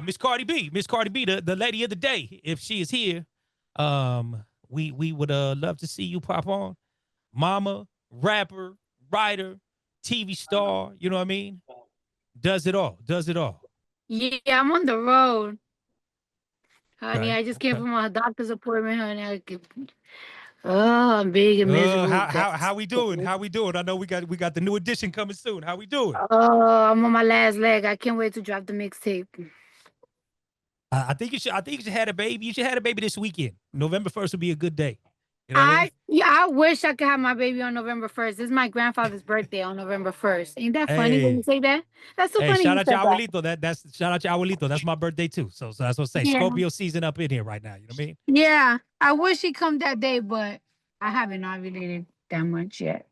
Miss Cardi B, the lady of the day, if she is here, we would love to see you pop on. Mama, rapper, writer, TV star, you know what I mean? Does it all, does it all. Yeah, I'm on the road, honey. Okay, I just came okay. from a doctor's appointment, honey. I'm big and miserable. How we doing? How we doing? I know we got the new edition coming soon. How we doing? I'm on my last leg. I can't wait to drop the mixtape. I think you should have a baby. You should have a baby this weekend. November 1st would be a good day. You know what I mean? I wish I could have my baby on November 1st. This is my grandfather's birthday on November 1st. Ain't that funny when you Hey, say that? That's so hey, funny shout you out to said that. Abuelito. That's shout out to Abuelito. That's my birthday too. So that's what I say. Yeah. Scorpio season up in here right now. You know what I mean? Yeah. I wish he come that day, but I haven't ovulated that much yet.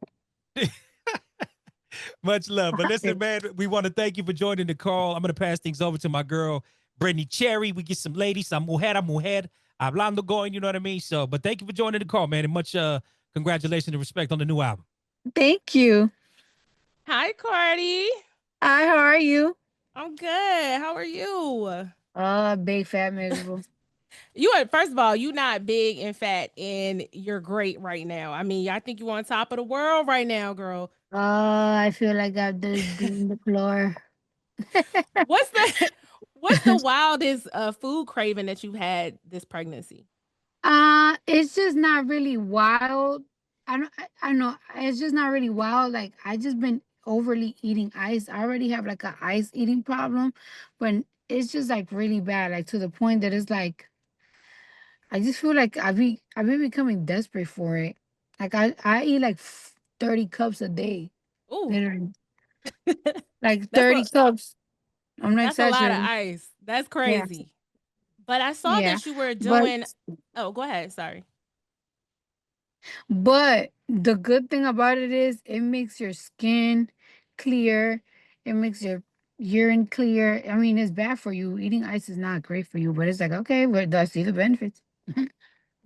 Much love. But listen, man, we want to thank you for joining the call. I'm going to pass things over to my girl, Brittany Cherry. We get some ladies, some mujer, hablando going, you know what I mean? So, but thank you for joining the call, man. And much congratulations and respect on the new album. Thank you. Hi, Cardi. Hi, how are you? I'm good. How are you? Big fat miserable. You are, first of all, you not big and fat, and you're great right now. I mean, I think you're on top of the world right now, girl. I feel like I've been the floor. What's the wildest food craving that you've had this pregnancy? It's just not really wild. I know it's just not really wild. Like I just been overly eating ice. I already have like a ice eating problem, but it's just like really bad. Like to the point that it's like I just feel like I've been becoming desperate for it. Like I eat like 30 cups a day. Ooh, Literally. Like that's 30 a cups. I'm not that's a lot of exaggerating. ice. That's Yeah. crazy. But I saw Yeah. that you were But doing. Oh, go ahead. Sorry. But the good thing about it is it makes your skin clear. It makes your urine clear. I mean, it's bad for you. Eating ice is not great for you, but it's like, okay, but I see the benefits.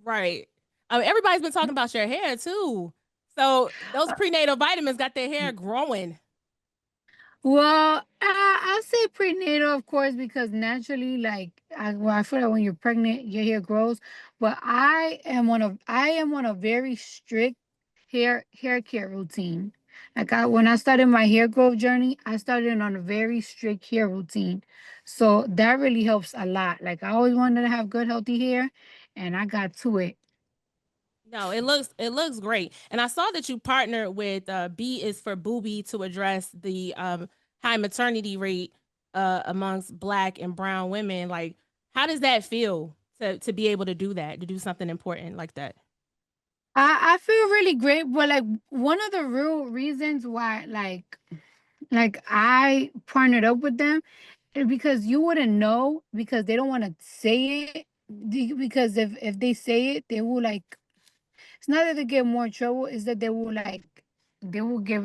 Right. Everybody's been talking about your hair too. So those prenatal vitamins got their hair growing. Well, I say prenatal, of course, because naturally, like, I feel like when you're pregnant, your hair grows. But I am on a very strict hair care routine. Like when I started my hair growth journey, I started on a very strict hair routine. So that really helps a lot. Like I always wanted to have good, healthy hair, and I got to it. No, it looks great. And I saw that you partnered with B is for Booby to address the high maternity rate amongst black and brown women. Like, how does that feel to be able to do that, to do something important like that? I feel really great, but like one of the real reasons why like I partnered up with them is because you wouldn't know because they don't want to say it because if they say it they will like it's not that they get more trouble, it's that they will give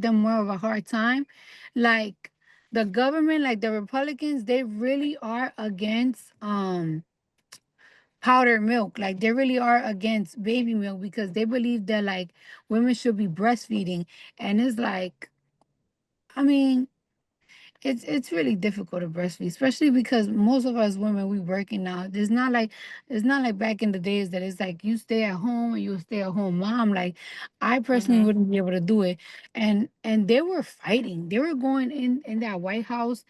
them more of a hard time. Like the government, like the Republicans, they really are against powdered milk. Like they really are against baby milk because they believe that like women should be breastfeeding. And it's like, I mean, it's really difficult to breastfeed, especially because most of us women we working now. It's not like back in the days that it's like you stay at home and you stay at home mom. Like I personally Mm-hmm. wouldn't be able to do it. And they were fighting. They were going in that White House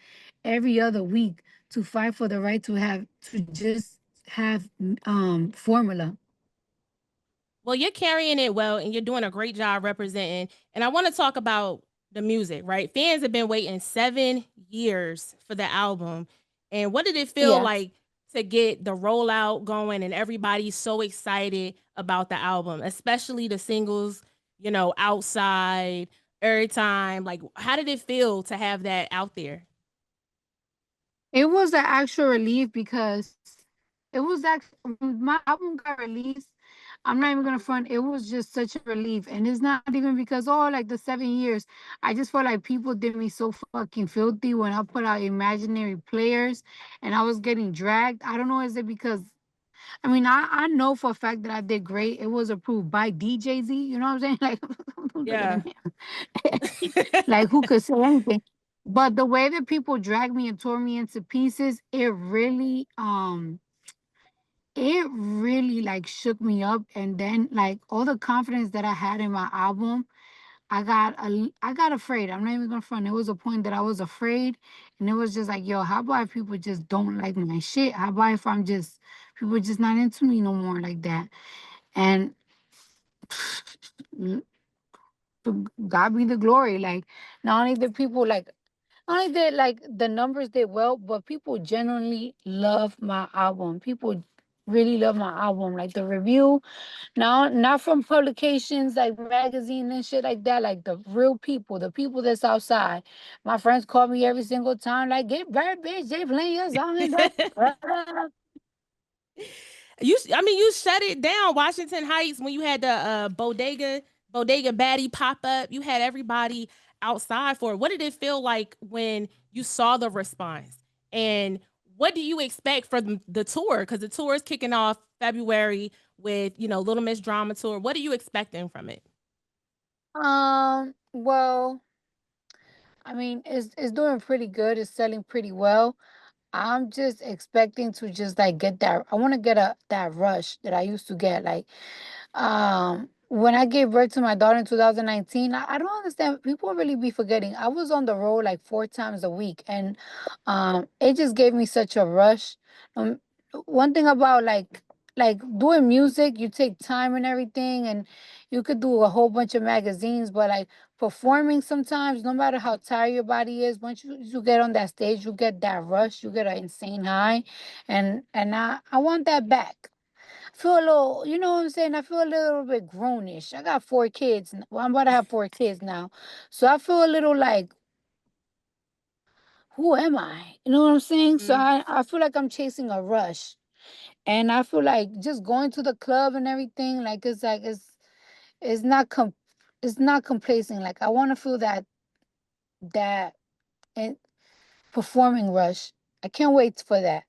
every other week to fight for the right to just have formula. Well, you're carrying it well and you're doing a great job representing. And I want to talk about the music, right? Fans have been waiting 7 years for the album. And what did it feel Yeah. like to get the rollout going and everybody's so excited about the album, especially the singles, outside, every time? Like, how did it feel to have that out there? It was an actual relief because it was actually when my album got released. I'm not even gonna front. It was just such a relief, and it's not even because like the 7 years. I just felt like people did me so fucking filthy when I put out imaginary players, and I was getting dragged. I don't know. Is it because I mean I know for a fact that I did great. It was approved by DJZ. You know what I'm saying? Like look at Yeah. him. Like who could say anything? But the way that people dragged me and tore me into pieces, it really like shook me up. And then like all the confidence that I had in my album, I got afraid. I'm not even gonna front. There was a point that I was afraid, and it was just like, yo, how about if people just don't like my shit? How about if I'm just people just not into me no more like that? And to God be the glory. Like not only did people like not only did like the numbers did well, but people genuinely love my album. People really love my album. Like the review, now not from publications like magazine and shit like that. Like the real people, the people that's outside. My friends call me every single time, like, get back, bitch. They playing your song and that. I mean, you shut it down, Washington Heights, when you had the bodega baddie pop up. You had everybody outside for it. What did it feel like when you saw the response? And what do you expect for the tour? Because the tour is kicking off February with, Little Miss Drama Tour. What are you expecting from it? Well, I mean, it's doing pretty good. It's selling pretty well. I'm just expecting to just like get that. I want to get that rush that I used to get. Like, when I gave birth to my daughter in 2019, I don't understand. People really be forgetting. I was on the road like 4 times a week, and it just gave me such a rush. Um, One thing about like doing music, you take time and everything, and you could do a whole bunch of magazines, but like performing sometimes, no matter how tired your body is, once you get on that stage, you get that rush, you get an insane high, and I want that back. I feel a little, you know what I'm saying? I feel a little bit grownish. I got 4 kids. Well, I'm about to have 4 kids now. So I feel a little like, who am I? You know what I'm saying? So Mm. I feel like I'm chasing a rush. And I feel like just going to the club and everything, like it's not it's not complacent. Like I want to feel that and performing rush. I can't wait for that.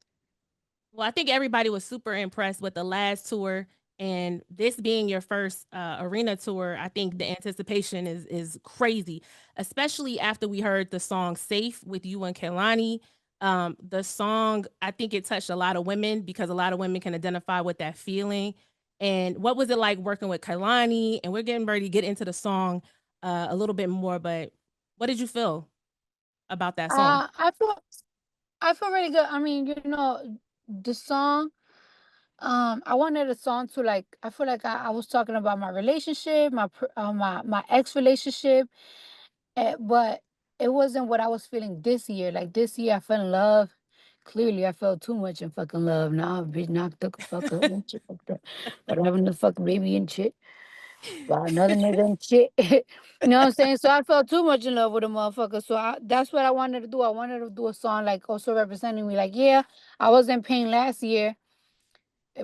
Well, I think everybody was super impressed with the last tour, and this being your first arena tour. I think the anticipation is crazy, especially after we heard the song "Safe" with you and Kehlani. The song, I think it touched a lot of women because a lot of women can identify with that feeling. And what was it like working with Kehlani? And we're getting ready to get into the song a little bit more, but what did you feel about that song? Uh, I feel I feel really good. I mean, the song. I wanted a song to like. I feel like I was talking about my relationship, my ex relationship, but it wasn't what I was feeling this year. Like this year, I fell in love. Clearly, I felt too much in fucking love. Now, bitch, knocked the fuck up and shit like that. But having the fucking baby and shit. By another nigga and shit. You know what I'm saying? So I felt too much in love with a motherfucker. So that's what I wanted to do. I wanted to do a song like also representing me. Like, yeah, I was in pain last year,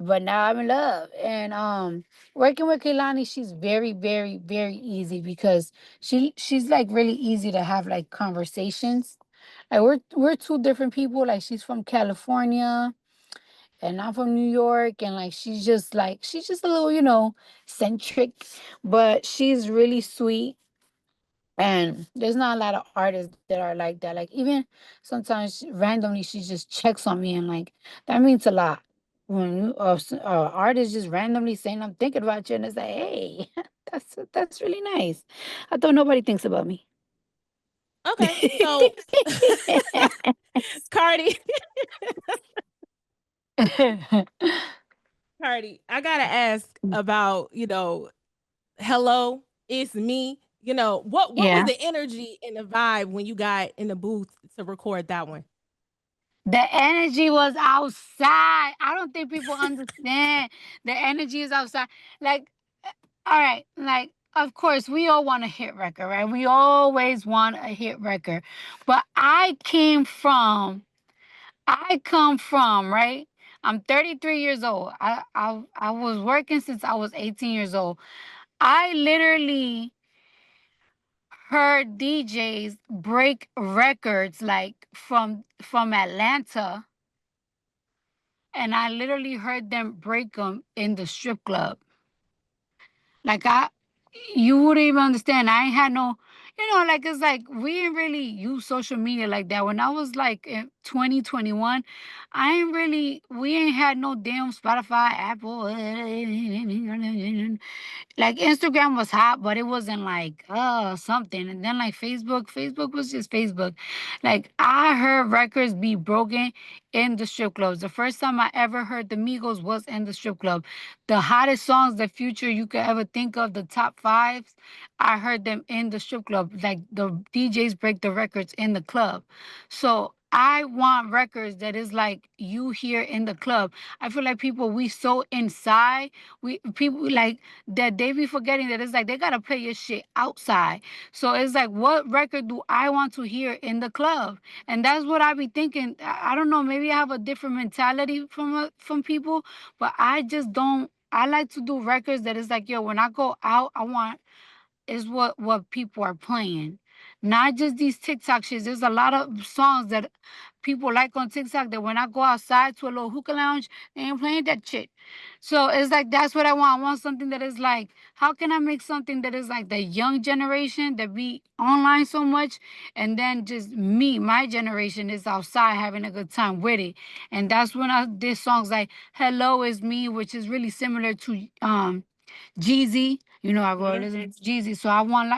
but now I'm in love. And working with Kehlani, she's very, very, very easy because she's like really easy to have like conversations. Like we're two different people. Like she's from California and I'm from New York, and like she's just a little, centric, but she's really sweet. And there's not a lot of artists that are like that. Like even sometimes randomly she just checks on me, and like that means a lot. When artist just randomly saying I'm thinking about you, and it's like, hey, that's really nice. I thought nobody thinks about me. Okay, so Cardi, Cardi, I gotta ask about, hello, it's me. What was Yeah. the energy and the vibe when you got in the booth to record that one? The energy was outside. I don't think people understand. The energy is outside. Like, all right, like, of course, we all want a hit record, right? We always want a hit record. But I come from, right? I'm 33 years old. I was working since I was 18 years old. I literally heard DJs break records like from Atlanta, and I literally heard them break them in the strip club. Like you wouldn't even understand. I ain't had no, like it's like we didn't really use social media like that. When I was like in 2021, we ain't had no damn Spotify, Apple. Like Instagram was hot, but it wasn't like something. And then like Facebook was just Facebook. Like I heard records be broken in the strip clubs. The first time I ever heard the Migos was in the strip club. The hottest songs, the future you could ever think of, the top fives, I heard them in the strip club. Like the DJs break the records in the club. So I want records that is like you hear in the club. I feel like we so inside. People like that they be forgetting that it's like they gotta play your shit outside. So it's like, what record do I want to hear in the club? And that's what I be thinking. I don't know. Maybe I have a different mentality from people, but I just don't. I like to do records that is like, yo, when I go out, I want is what people are playing, not just these TikTok shits. There's a lot of songs that people like on TikTok that when I go outside to a little hookah lounge, they ain't playing that shit. So it's like that's what I want. I want something that is like, how can I make something that is like the young generation that be online so much, and then just me, my generation is outside having a good time with it. And that's when I did songs like "Hello Is Me," which is really similar to Jeezy. I go Mhm. listen to Jeezy. So I want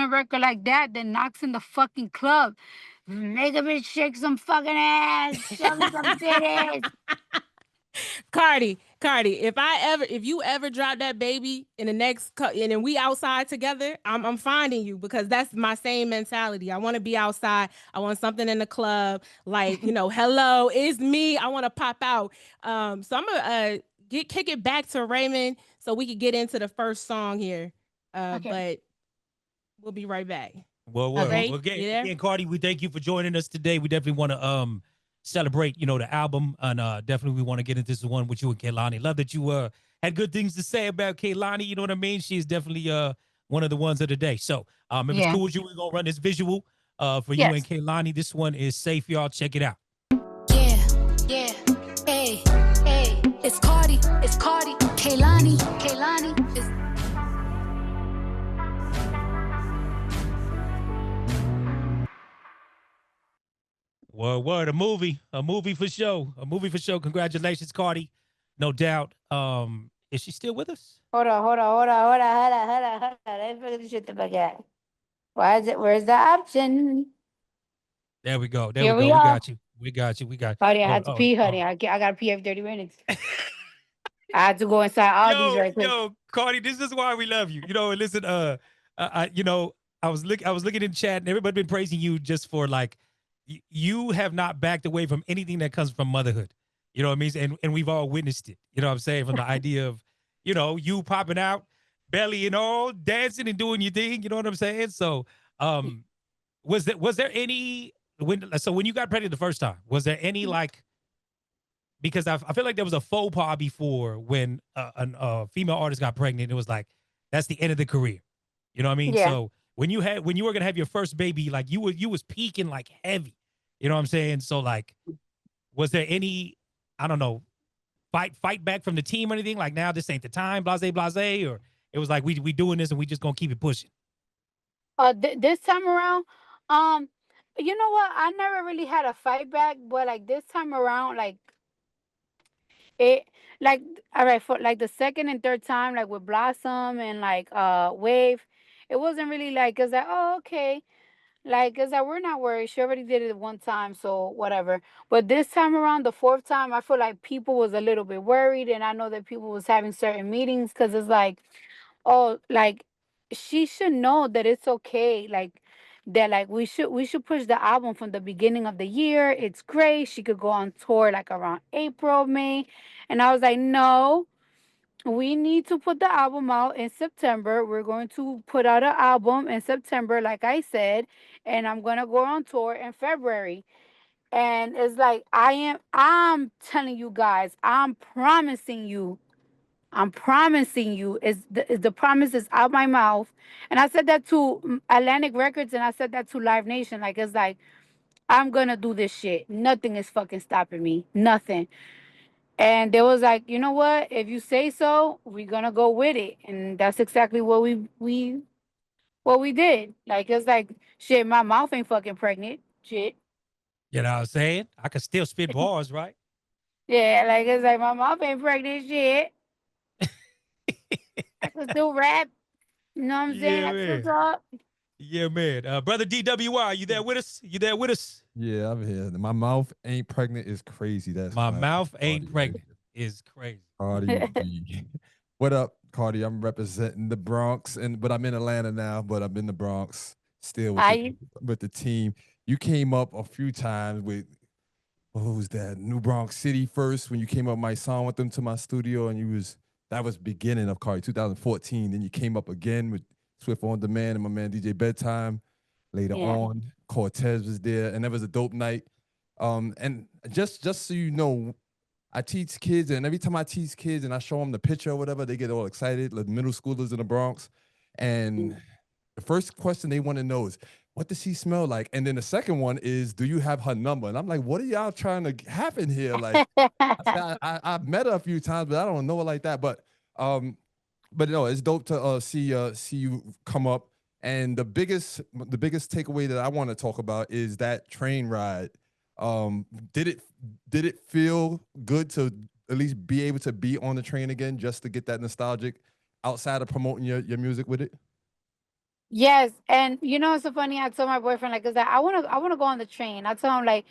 a record like that that knocks in the fucking club. Make a bitch shake some fucking ass. Show me some titties. Cardi, if you ever drop that baby in the and then we outside together, I'm finding you, because that's my same mentality. I want to be outside. I want something in the club, like, hello, it's me. I want to pop out. So I'm gonna kick it back to Raymond so we could get into the first song here. Okay. But we'll be right back. Well, Okay. again, Cardi, we thank you for joining us today. We definitely want to celebrate, the album, and definitely we want to get into this one with you and Kehlani. Love that you had good things to say about Kehlani. You know what I mean? She's definitely one of the ones of the day. So if it's cool with you, we're gonna run this visual for you and Kehlani. This one is safe, y'all. Check it out. Yeah, hey, it's Cardi, Kehlani, it's Word, a movie for show, Congratulations, Cardi, no doubt. Is she still with us? hold on. Let's figure this shit the fuck out. Why is it? Where's the option? There we go. Here we We are. got you. We got you. Honey, I had to pee, honey. I gotta pee every 30 minutes. I had to go inside all these right quick. Cardi, this is why we love you. Listen, I was looking in chat and everybody been praising you just for like, you have not backed away from anything that comes from motherhood. You know what I mean? And we've all witnessed it. You know what I'm saying? From the idea of, you popping out, belly and all, dancing and doing your thing. You know what I'm saying? So, was there any when you got pregnant the first time? Was there any like? Because I feel like there was a faux pas before when a female artist got pregnant. It was like, that's the end of the career. You know what I mean? Yeah. So when you were gonna have your first baby, like you was peaking like heavy. You know what I'm saying? So like, was there any, I don't know, fight back from the team or anything? Like, now this ain't the time, blase, or it was like we doing this and we just gonna keep it pushing. This time around, you know what? I never really had a fight back, but like this time around, like it, like all right, for like the second and third time, like with Blossom and like Wave, it wasn't really like it's like, oh, okay. Like, it's like we're not worried. She already did it one time, so whatever. But this time around, the fourth time, I feel like people was a little bit worried, and I know that people was having certain meetings because it's like, oh, like she should know that it's okay. Like that, like we should push the album from the beginning of the year. It's great. She could go on tour like around April, May, and I was like, no. We need to put the album out in September. We're going to put out an album in September, like I said, and I'm gonna go on tour in February. And it's like I'm telling you guys, I'm promising you, is the promise is out my mouth. And I said that to Atlantic Records, and I said that to Live Nation. Like it's like I'm gonna do this shit. Nothing is fucking stopping me. Nothing. And they was like, you know what? If you say so, we're gonna go with it. And that's exactly what what we did. Like it's like shit. My mouth ain't fucking pregnant. Shit. You know what I'm saying? I could still spit bars, right? Yeah, like it's like my mouth ain't pregnant. Shit. I could still rap. You know what I'm saying? Yeah, I could still man. talk. Yeah, man. Brother DWI, you there with us? You there with us? Yeah, I'm here. My mouth ain't pregnant is crazy. That's My classic. mouth ain't Cardi, pregnant. Is crazy. Cardi B. What up, Cardi? I'm representing the Bronx, but I'm in Atlanta now. But I'm in the Bronx still with the team. You came up a few times with what was that? New Bronx City first when you came up my song with them to my studio, and that was beginning of Cardi 2014. Then you came up again with Swift on Demand and my man DJ Bedtime. Later on, Cortez was there, and that was a dope night. And just so you know, I teach kids, and every time I teach kids and I show them the picture or whatever, they get all excited, like middle schoolers in the Bronx. And the first question they want to know is, what does she smell like? And then the second one is, do you have her number? And I'm like, what are y'all trying to happen here? Like, I've met her a few times, but I don't know her like that. But no, it's dope to see you come up. And the biggest takeaway that I want to talk about is that train ride. Did it feel good to at least be able to be on the train again, just to get that nostalgic outside of promoting your music with it? Yes, and you know it's so funny. I told my boyfriend like, cause I wanna go on the train. I told him like,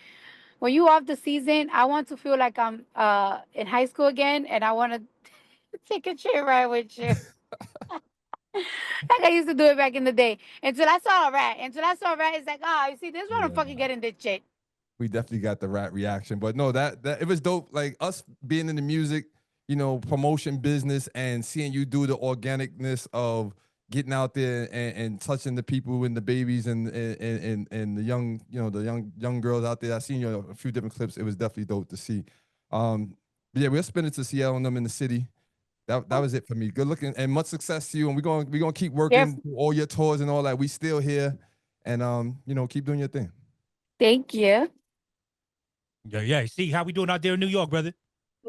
when you off the season, I want to feel like I'm in high school again, and I want to take a train ride with you. Like I used to do it back in the day. Until I saw a rat. It's like, oh, you see, this one I'm fucking getting this shit. We definitely got the rat reaction, but no, that it was dope. Like us being in the music, promotion business, and seeing you do the organicness of getting out there and touching the people and the babies and the young, the young girls out there. I seen you a few different clips. It was definitely dope to see. But yeah, we're spinning to Seattle and them in the city. That was it for me. Good looking and much success to you. And we're gonna keep working all your tours and all that. We still here, and keep doing your thing. Thank you. Yeah. See how we doing out there in New York, brother?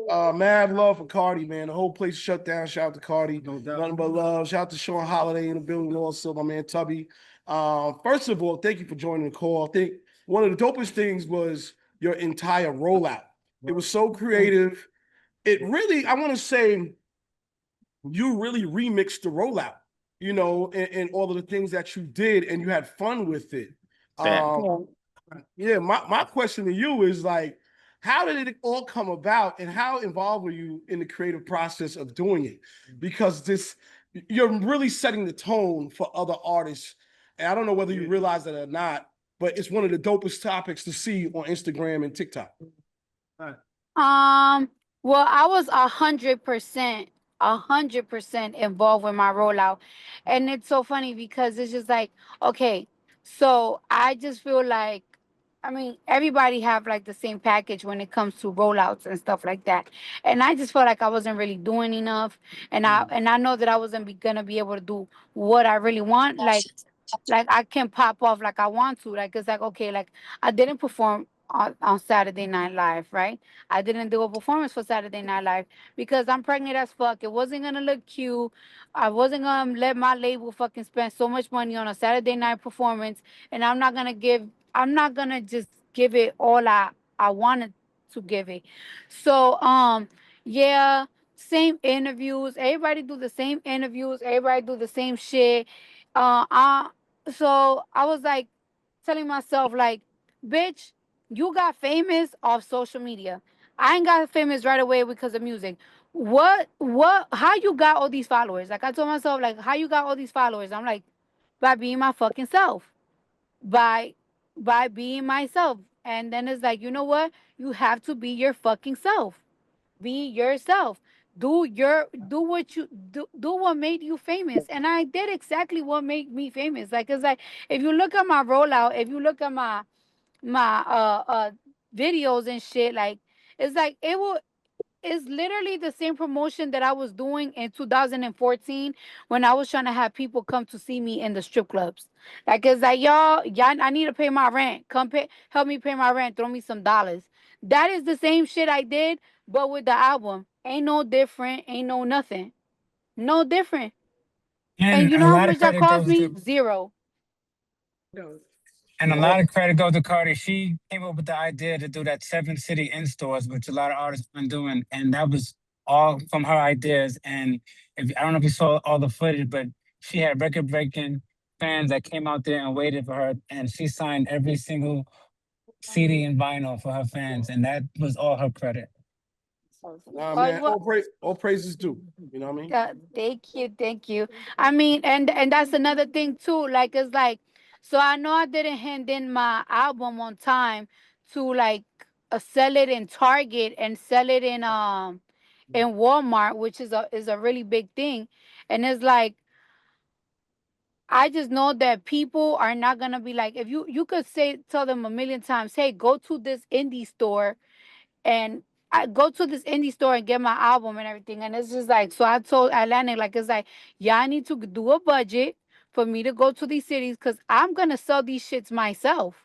Mad love for Cardi, man. The whole place shut down. Shout out to Cardi. No doubt. Nothing but love. Shout out to Sean Holiday in the building also, my man Tubby. First of all, thank you for joining the call. I think one of the dopest things was your entire rollout. It was so creative. It really, I want to say, you really remixed the rollout, and all of the things that you did, and you had fun with it. Yeah, my question to you is like, how did it all come about, and how involved were you in the creative process of doing it? Because you're really setting the tone for other artists, and I don't know whether you realize that or not, but it's one of the dopest topics to see on Instagram and TikTok. Well, I was 100% involved with my rollout, and it's so funny because it's just like, okay, so I just feel like, I mean, everybody have like the same package when it comes to rollouts and stuff like that, and I just felt like I wasn't really doing enough, and I know that I wasn't gonna be able to do what I really want, like I can pop off like I want to. Like it's like, okay, like I didn't perform on Saturday Night Live, right? I didn't do a performance for Saturday Night Live because I'm pregnant as fuck. It wasn't gonna look cute. I wasn't gonna let my label fucking spend so much money on a Saturday night performance, and I'm not gonna just give it all I wanted to give it. So yeah, same interviews. Everybody do the same interviews. Everybody do the same shit. I So I was like telling myself, like, bitch, you got famous off social media. I ain't got famous right away because of music. How you got all these followers? Like I told myself, like, how you got all these followers? I'm like, by being my fucking self. By being myself. And then it's like, you know what? You have to be your fucking self. Be yourself. Do what you do what made you famous. And I did exactly what made me famous. Like it's like, if you look at my rollout, if you look at my videos and shit, like it's like it's literally the same promotion that I was doing in 2014 when I was trying to have people come to see me in the strip clubs. Like it's like, y'all, I need to pay my rent. Help me pay my rent. Throw me some dollars. That is the same shit I did, but with the album. Ain't no different. Ain't no nothing. No different. And you a know how lot of much that credit cost goes me? to 0. And a lot of credit goes to Cardi. She came up with the idea to do that 7 city in stores, which a lot of artists been doing, and that was all from her ideas. And if I don't know if you saw all the footage, but she had record breaking fans that came out there and waited for her, and she signed every single CD and vinyl for her fans, and that was all her credit. Nah, man, all praises due. You know what I mean? Thank you. I mean, and that's another thing too. Like it's like, so I know I didn't hand in my album on time to like sell it in Target and sell it in Walmart, which is a really big thing. And it's like I just know that people are not gonna be like, if you could tell them a million times, hey, go to this indie store and I go to this indie store and get my album and everything. And it's just like, so I told Atlantic, like, it's like, yeah, I need to do a budget for me to go to these cities because I'm going to sell these shits myself.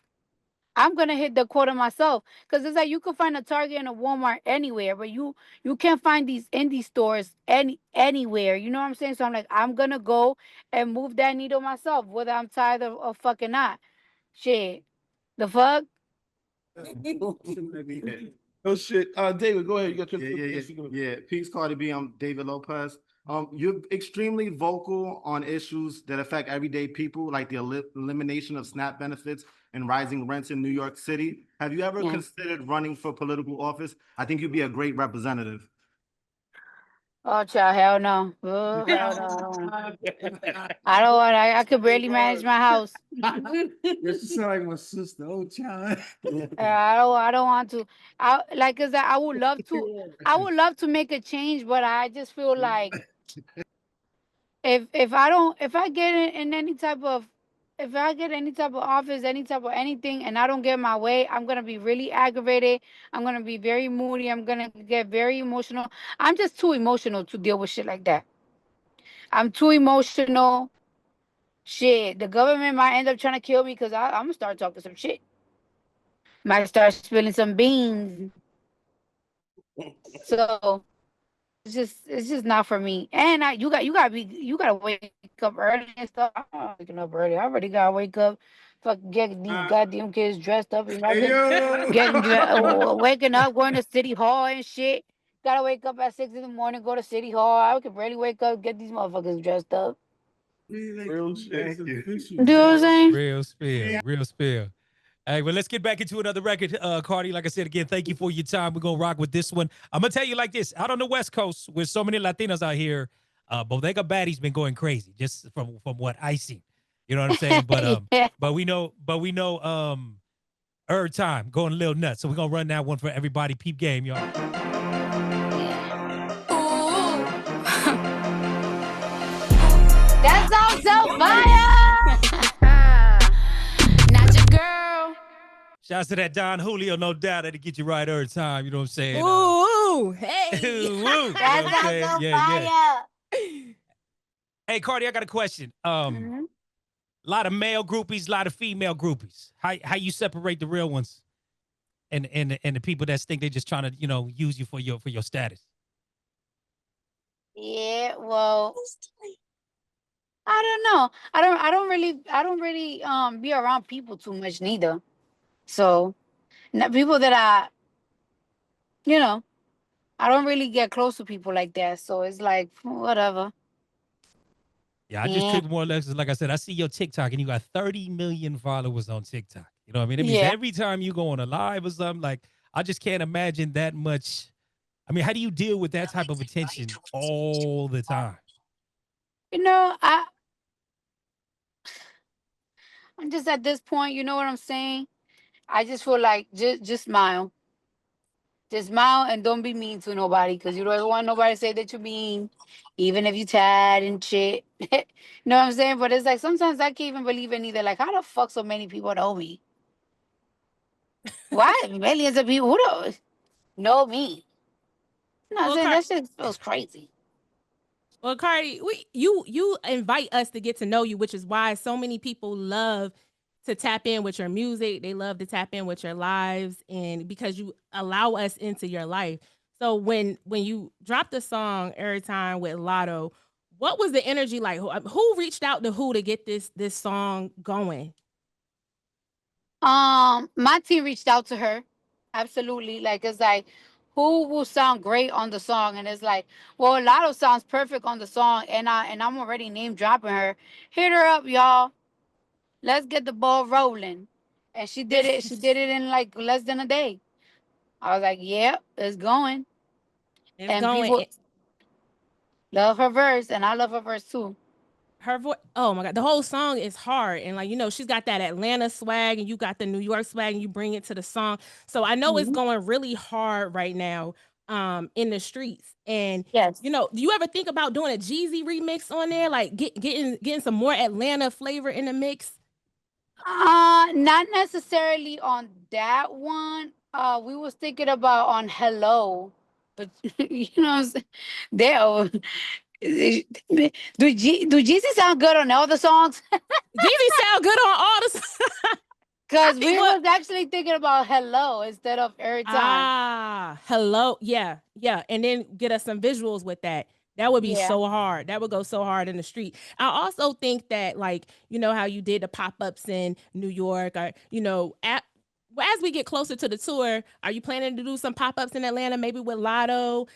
I'm going to hit the quota myself. Because it's like, you can find a Target and a Walmart anywhere, but you can't find these indie stores anywhere. You know what I'm saying? So I'm like, I'm going to go and move that needle myself, whether I'm tired of fucking not. Shit. The fuck? Oh shit. David, go ahead. You got your Yeah. Peace, Cardi B. I'm David Lopez. You're extremely vocal on issues that affect everyday people, like the elimination of SNAP benefits and rising rents in New York City. Have you ever considered running for political office? I think you'd be a great representative. Oh, child, hell no. Oh, hell no. I don't want. I could barely manage my house. You sound like my sister. Oh, child. I don't want to. Cause I would love to. I would love to make a change, but I just feel like if I get in any type of if I get any type of office, any type of anything, and I don't get my way, I'm gonna be really aggravated. I'm gonna be very moody. I'm gonna get very emotional. I'm just too emotional to deal with shit like that. I'm too emotional. Shit, the government might end up trying to kill me because I'm gonna start talking some shit. Might start spilling some beans. So it's just not for me. And you gotta wake up early and stuff. I'm not waking up early. I already gotta wake up, fucking get these goddamn kids dressed up. You know, waking up, going to City Hall and shit. Gotta wake up at 6 in the morning, go to City Hall. I could barely wake up, get these motherfuckers dressed up. Real shit. You know what I'm saying? Real spill. Hey, well, let's get back into another record, Cardi. Like I said again, thank you for your time. We're gonna rock with this one. I'm gonna tell you like this: out on the West Coast, with so many Latinos out here, Bodega Baddie's been going crazy, just from what I see. You know what I'm saying? But we know, Earth Time going a little nuts. So we're gonna run that one for everybody. Peep game, y'all. That's also fire. Not your girl. Shouts to that Don Julio, no doubt, that'll get you right every time. You know what I'm saying? Ooh, hey. Ooh, That's also fire. Hey, Cardi, I got a question. A lot of male groupies, a lot of female groupies. How you separate the real ones and the people that think they're just trying to, use you for your status? Yeah, well, I don't know. I don't really be around people too much neither. So people that I don't really get close to people like that. So it's like whatever. Yeah, I just took more or less, like I said, I see your TikTok and you got 30 million followers on TikTok. You know what I mean? It means every time you go on a live or something, like, I just can't imagine that much. I mean, how do you deal with that type of attention all the time? I'm just at this point, you know what I'm saying? I just feel like just smile. Just smile and don't be mean to nobody because you don't want nobody to say that you're mean, even if you tad and shit. You know what I'm saying? But it's like sometimes I can't even believe in either. Like, how the fuck so many people know me? Why millions of people who don't know me? You know what I'm saying? That shit feels crazy. Well, Cardi, you invite us to get to know you, which is why so many people love to tap in with your music. They love to tap in with your lives, and because you allow us into your life. So when you drop the song every time with Lotto, what was the energy like? Who reached out to who to get this song going? My team reached out to her. Absolutely. Like it's like who will sound great on the song? And it's like, well, Lotto sounds perfect on the song, and I'm already name dropping her. Hit her up, y'all. Let's get the ball rolling. And she did it. She did it in like less than a day. I was like, yeah, it's going. It's And going. people love her verse, and I love her verse too. Her voice, oh my god, the whole song is hard, and like she's got that Atlanta swag, and you got the New York swag, and you bring it to the song. So I know it's Mhm. going really hard right now, in the streets. And Yes. do you ever think about doing a Jeezy remix on there, like getting some more Atlanta flavor in the mix? Not necessarily on that one. We was thinking about on Hello, but you know, what I'm saying? Do Jeezy sound good on all the songs? Jeezy sound good on all the. I Because think we what was actually thinking about Hello instead of Every Time. hello, yeah, yeah, and then get us some visuals with that. That would be Yeah. so hard. That would go so hard in the street. I also think that, like, how you did the pop-ups in New York, or as we get closer to the tour, are you planning to do some pop-ups in Atlanta, maybe with Lotto,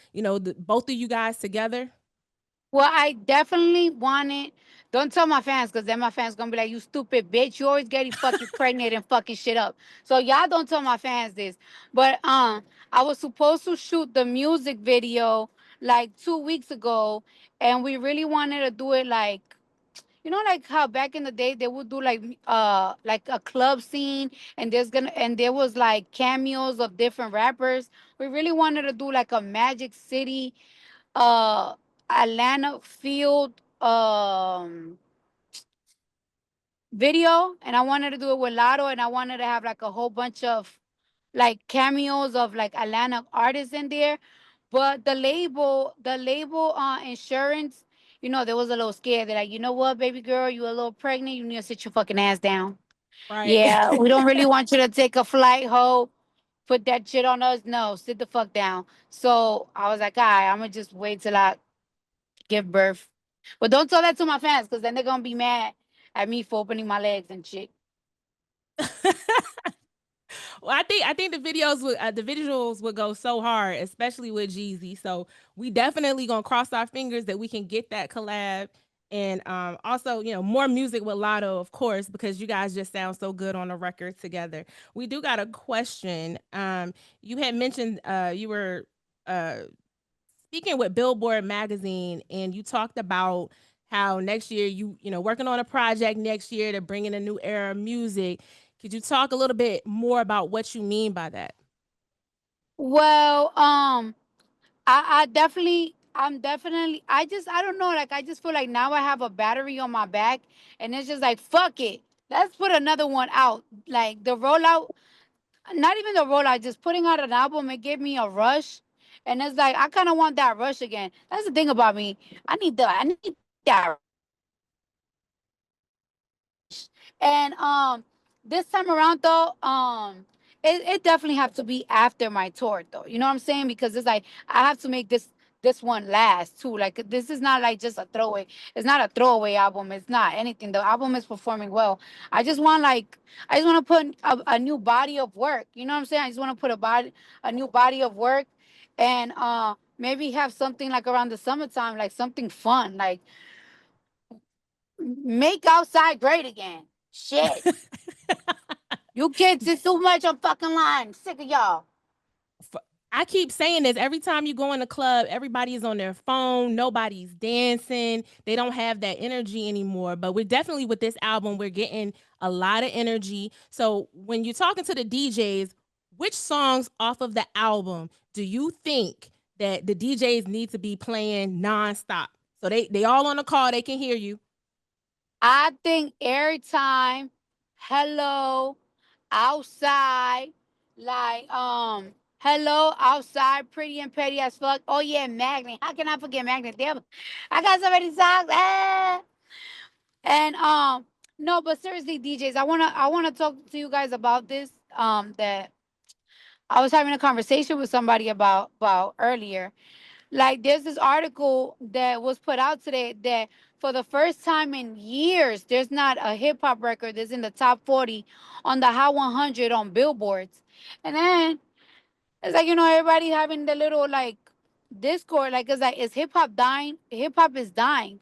both of you guys together? Well, I definitely want it. Don't tell my fans, because then my fans gonna be like, "You stupid bitch! You always getting fucking pregnant and fucking shit up." So y'all don't tell my fans this. But I was supposed to shoot the music video like 2 weeks ago, and we really wanted to do it like, like how back in the day they would do like a club scene, and there was like cameos of different rappers. We really wanted to do like a Magic City, uh Atlanta field video, and I wanted to do it with Lotto, and I wanted to have like a whole bunch of like cameos of like Atlanta artists in there. But the label insurance, they was a little scared. They're like, you know what, baby girl, you a little pregnant, you need to sit your fucking ass down. Right. Yeah, we don't really want you to take a flight, ho. Put that shit on us. No, sit the fuck down. So I was like, all right, I'm gonna just wait till I give birth. But don't tell that to my fans, because then they're gonna be mad at me for opening my legs and shit. Well, I think the visuals would go so hard, especially with Jeezy. So we definitely gonna cross our fingers that we can get that collab, and also more music with Lotto, of course, because you guys just sound so good on the record together. We do got a question. You had mentioned you were uh speaking with Billboard magazine, and you talked about how next year you working on a project next year to bring in a new era of music. Could you talk a little bit more about what you mean by that? Well, I'm definitely, I don't know, like I just feel like now I have a battery on my back, and it's just like fuck it. Let's put another one out. Like the rollout, not even the rollout, just putting out an album, it gave me a rush. And it's like I kind of want that rush again. That's the thing about me. I need that And this time around though, it definitely have to be after my tour though. You know what I'm saying? Because it's like I have to make this one last too. Like this is not like just a throwaway. It's not a throwaway album. It's not anything. The album is performing well. I just want to put a new body of work. You know what I'm saying? I just want to put a new body of work, and maybe have something like around the summertime, like something fun, like make outside great again. Shit. You kids is too much on fucking line. I'm sick of y'all. I keep saying this every time you go in the club, everybody is on their phone, nobody's dancing, they don't have that energy anymore. But we're definitely, with this album, we're getting a lot of energy. So when you're talking to the DJs, which songs off of the album do you think that the DJs need to be playing nonstop? So they all on the call, they can hear you. I think every time, hello, outside, like hello, outside, pretty and petty as fuck. Oh yeah, Magnet. How can I forget Magnet? Damn, I got so many songs. Ah. And no, but seriously, DJs, I wanna talk to you guys about this. That I was having a conversation with somebody about earlier. Like there's this article that was put out today that for the first time in years, there's not a hip hop record that's in the top 40 on the Hot 100 on billboards. And then it's like, everybody having the little like discord, like it's like, is hip hop dying? Hip hop is dying.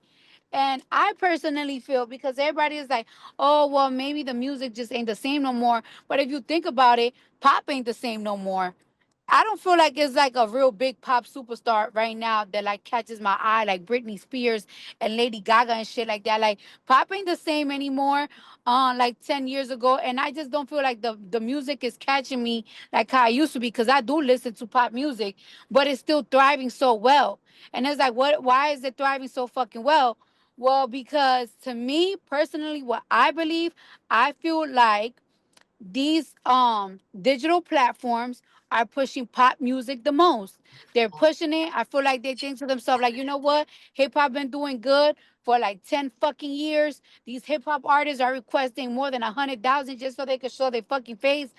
And I personally feel, because everybody is like, oh, well, maybe the music just ain't the same no more. But if you think about it, pop ain't the same no more. I don't feel like it's like a real big pop superstar right now that like catches my eye, like Britney Spears and Lady Gaga and shit like that. Like pop ain't the same anymore, like 10 years ago. And I just don't feel like the music is catching me like how I used to be, because I do listen to pop music, but it's still thriving so well. And it's like, why is it thriving so fucking well? Well, because to me personally, what I believe, I feel like these digital platforms are pushing pop music the most. They're pushing it. I feel like they think to themselves, like, you know what? Hip hop been doing good for like 10 fucking years. These hip hop artists are requesting more than 100,000 just so they can show their fucking face.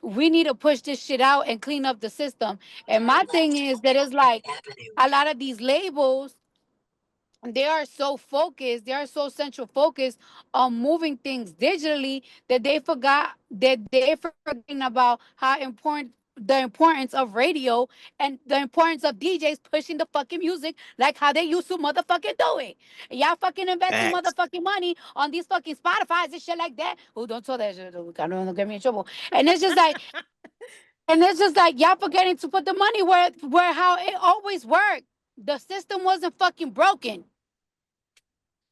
We need to push this shit out and clean up the system. And my thing is that it's like a lot of these labels, they are so focused, they are so central focused on moving things digitally that they're forgetting about how important the importance of radio and the importance of DJs pushing the fucking music like how they used to motherfucking do it. Y'all fucking investing motherfucking money on these fucking Spotify's and shit like that. Oh, don't tell that shit. Don't get me in trouble. And it's just like, y'all forgetting to put the money where how it always worked. The system wasn't fucking broken.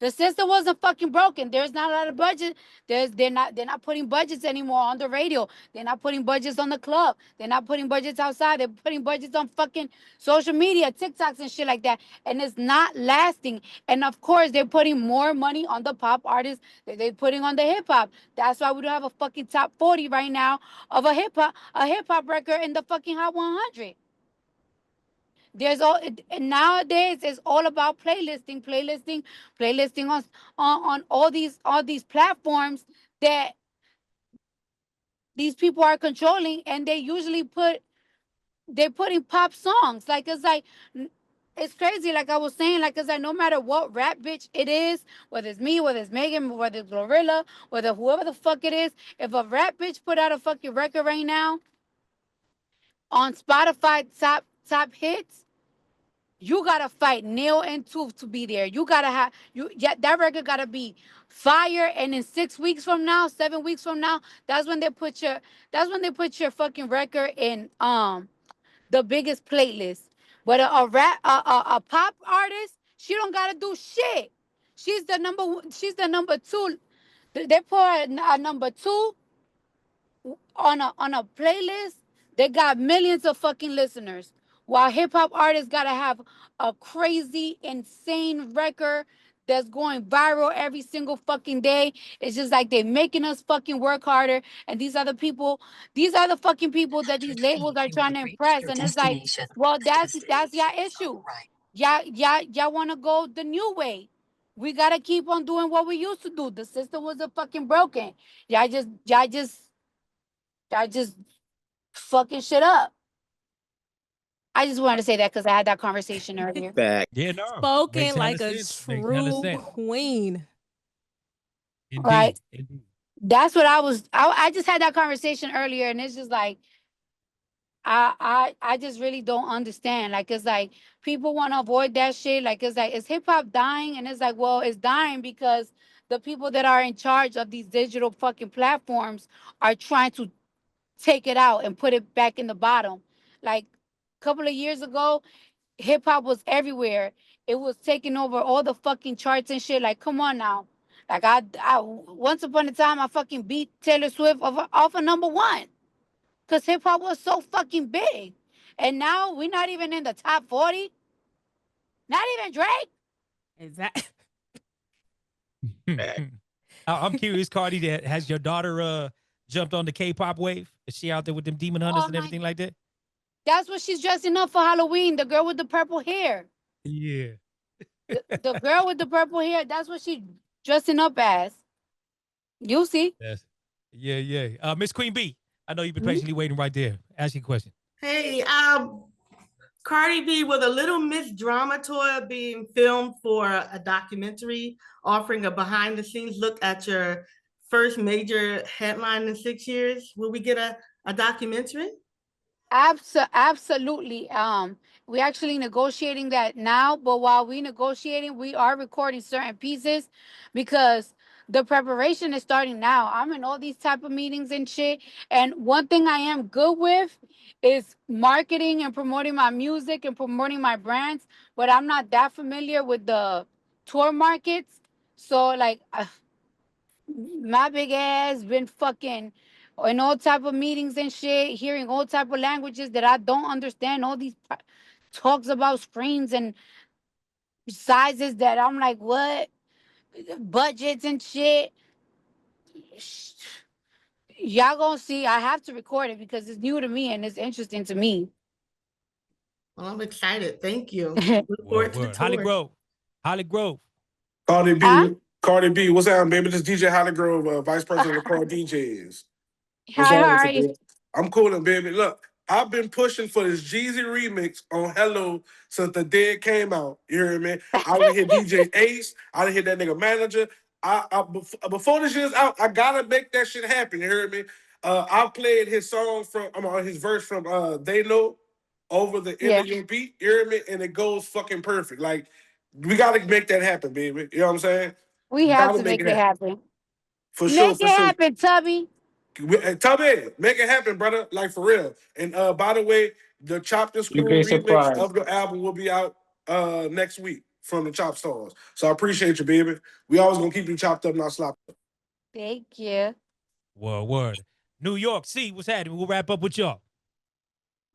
The system wasn't fucking broken. There's not a lot of budget. They're not putting budgets anymore on the radio. They're not putting budgets on the club. They're not putting budgets outside. They're putting budgets on fucking social media, TikToks and shit like that. And it's not lasting. And of course, they're putting more money on the pop artists that they're putting on the hip hop. That's why we don't have a fucking top 40 right now of a hip hop record in the fucking Hot 100. There's all nowadays it's all about playlisting on all these platforms that these people are controlling, and they're putting pop songs. Like it's crazy. Like I was saying, like it's like no matter what rap bitch it is, whether it's me, whether it's Megan, whether it's Glorilla, whether whoever the fuck it is, if a rap bitch put out a fucking record right now on Spotify top hits, you gotta fight nail and tooth to be there. You gotta have that record gotta be fire. And in 6 weeks from now, 7 weeks from now, that's when they put your fucking record in the biggest playlist. But a pop artist, she don't gotta do shit. She's the number two. They put a number two on a playlist. They got millions of fucking listeners. While hip hop artists gotta have a crazy, insane record that's going viral every single fucking day. It's just like they're making us fucking work harder. And these are the fucking people that these labels are trying to impress. And it's like, well, that's your issue. Y'all wanna go the new way. We gotta keep on doing what we used to do. The system was a fucking broken. Y'all just fucking shit up. I just wanted to say that because I had that conversation earlier. Yeah, no. Spoken like a true queen. Indeed. Right. Indeed. That's what I just had that conversation earlier, and it's just like I just really don't understand. Like it's like people want to avoid that shit. Like it's like, is hip hop dying? And it's like, well, it's dying because the people that are in charge of these digital fucking platforms are trying to take it out and put it back in the bottom. Like a couple of years ago, hip hop was everywhere. It was taking over all the fucking charts and shit. Like, come on now. Like I once upon a time I fucking beat Taylor Swift off of number one. Cause hip hop was so fucking big. And now we're not even in the top 40. Not even Drake. Exactly. I'm curious, Cardi, has your daughter jumped on the K-pop wave? Is she out there with them demon hunters and everything like that? That's what she's dressing up for Halloween. The girl with the purple hair. Yeah. The girl with the purple hair, that's what she's dressing up as. You'll see. Yes. Yeah. Miss Queen B, I know you've been patiently waiting right there. Ask your question. Hey, Cardi B, with a Little Miss drama tour being filmed for a documentary offering a behind the scenes look at your first major headline in 6 years, will we get a documentary? Absolutely. We're actually negotiating that now, but while we negotiating, we are recording certain pieces because the preparation is starting now. I'm in all these type of meetings and shit. And one thing I am good with is marketing and promoting my music and promoting my brands, but I'm not that familiar with the tour markets. So like my big ass been fucking in all type of meetings and shit, hearing all type of languages that I don't understand. All these talks about screens and sizes that I'm like, what? Budgets and shit. Y'all gonna see. I have to record it because it's new to me and it's interesting to me. Well, I'm excited. Thank you. Look forward to the tour. Holly Grove. Holly Grove. Cardi B, Huh? Cardi B, what's up, baby? This DJ Holly Grove, Vice President of Car DJs. What's Hi, up how with are you, you? baby? I'm coolin', baby. Look, I've been pushing for this Jeezy remix on Hello since the day it came out. You hear me? I done hit DJ Ace. I done hit that nigga manager. Before this year's out, I gotta make that shit happen. You hear me? I played his song from, his verse from They Know over the end of your beat. You hear me? And it goes fucking perfect. Like, we gotta make that happen, baby. You know what I'm saying? We have to make it happen. For sure, Make for it sure. happen, Tubby. Tubby, make it happen, brother. Like, for real. And by the way, the Chop the Screw You'd be remix surprised. of the album will be out next week from the Chop Stars. So I appreciate you, baby. We always gonna keep you chopped up, not slopped up. Thank you. Word. New York, see what's happening. We'll wrap up with y'all.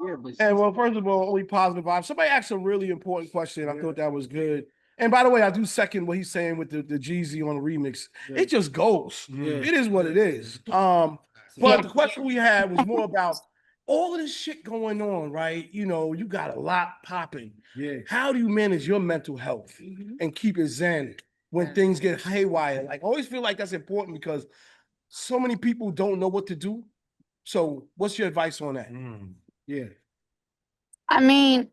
And well, first of all, only positive vibes. Somebody asked a really important question. I thought that was good. And by the way, I do second what he's saying with the Jeezy on the remix. It just goes. It is what it is. But the question we had was more about all of this shit going on, right? You know, you got a lot popping. Yeah. How do you manage your mental health and keep it zen when things get haywire? Like, I always feel like that's important because so many people don't know what to do. So what's your advice on that? Yeah. I mean,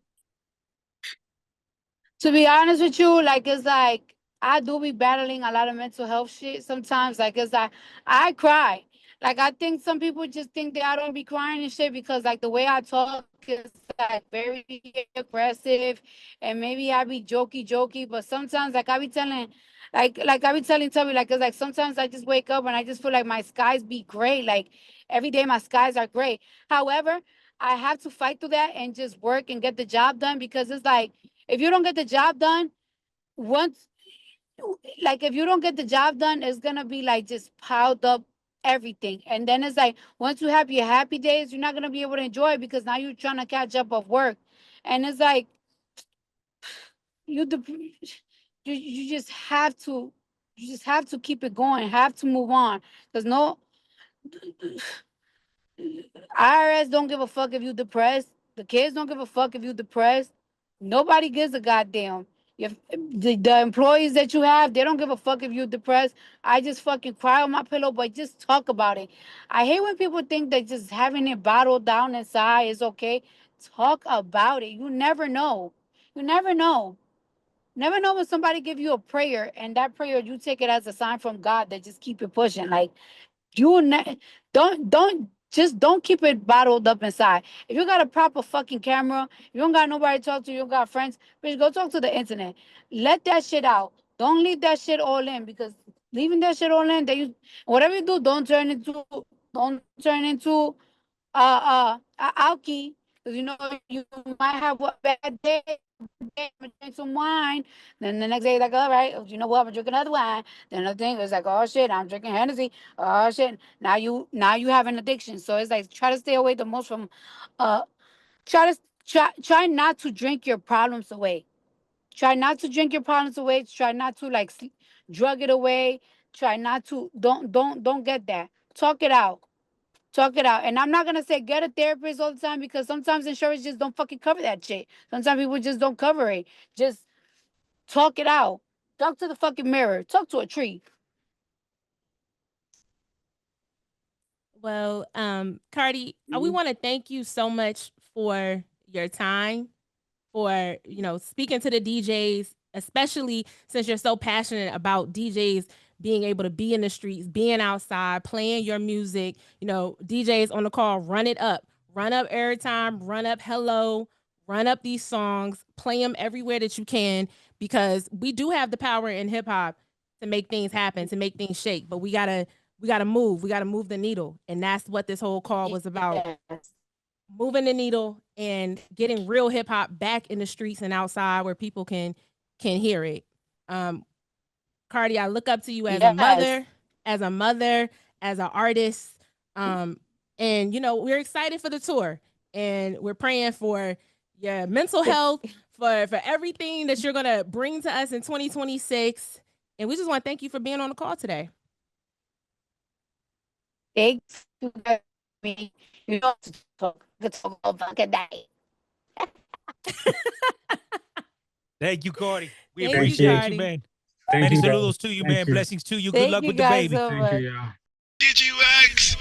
to be honest with you, like it's like I do be battling a lot of mental health shit sometimes. Like it's like I cry. Like I think some people just think that I don't be crying and shit because like the way I talk is like very aggressive and maybe I be jokey, but sometimes like I be telling I be telling Tubby like it's like sometimes I just wake up and I just feel like my skies be gray. Like every day my skies are gray. However, I have to fight through that and just work and get the job done because it's like if you don't get the job done, once like if you don't get the job done, it's gonna be like just piled up everything. And then it's like once you have your happy days, you're not gonna be able to enjoy it because now you're trying to catch up of work. And it's like you you just have to keep it going, have to move on. Because no IRS don't give a fuck if you depressed. The kids don't give a fuck if you depressed. Nobody gives a goddamn. If the employees that you have, they don't give a fuck if you're depressed. I just fucking cry on my pillow, but just talk about it. I hate when people think that just having it bottled down inside is okay. Talk about it. You never know. You never know. Never know when somebody give you a prayer and that prayer you take it as a sign from God that just keep it pushing. Like you don't keep it bottled up inside. If you got a proper fucking camera, you don't got nobody to talk to, you don't got friends, bitch, go talk to the internet. Let that shit out. Don't leave that shit all in because leaving that shit all in, that you whatever you do, don't turn into alky because you know you might have a bad day. Drink some wine. Then the next day, like, all right, you know what? I'm gonna drink another wine. Then another thing is like, oh shit, I'm drinking Hennessy. Oh shit, now you have an addiction. So it's like try to stay away the most from, uh, try not to drink your problems away. Try not to drink your problems away. Try not to like drug it away. Try not to don't get that. Talk it out. Talk it out. And I'm not gonna say get a therapist all the time because sometimes insurance just don't fucking cover that shit. Sometimes people just don't cover it. Just talk it out. Talk to the fucking mirror. Talk to a tree. Well, Cardi, we want to thank you so much for your time. for, you know, speaking to the DJs, especially since you're so passionate about DJs being able to be in the streets, being outside, playing your music. You know, DJs on the call, run it up. Run up airtime, run up hello, run up these songs, play them everywhere that you can, because we do have the power in hip hop to make things happen, to make things shake. But we gotta move. We gotta move the needle. And that's what this whole call was about. Yes. Moving the needle and getting real hip hop back in the streets and outside where people can hear it. Cardi, I look up to you as a mother, as an artist. And you know, we're excited for the tour, and we're praying for your mental health, for everything that you're gonna bring to us in 2026. And we just want to thank you for being on the call today. Thanks to me. You know, to talk about fucking day. Thank you, Cardi. We Thank you, appreciate you, Cardi. man. Thank Many you, guys. saludos to you, Thank man. you. Blessings to you. Thank Good luck you with the guys baby. so Thank much. you, y'all. Digiwaxx.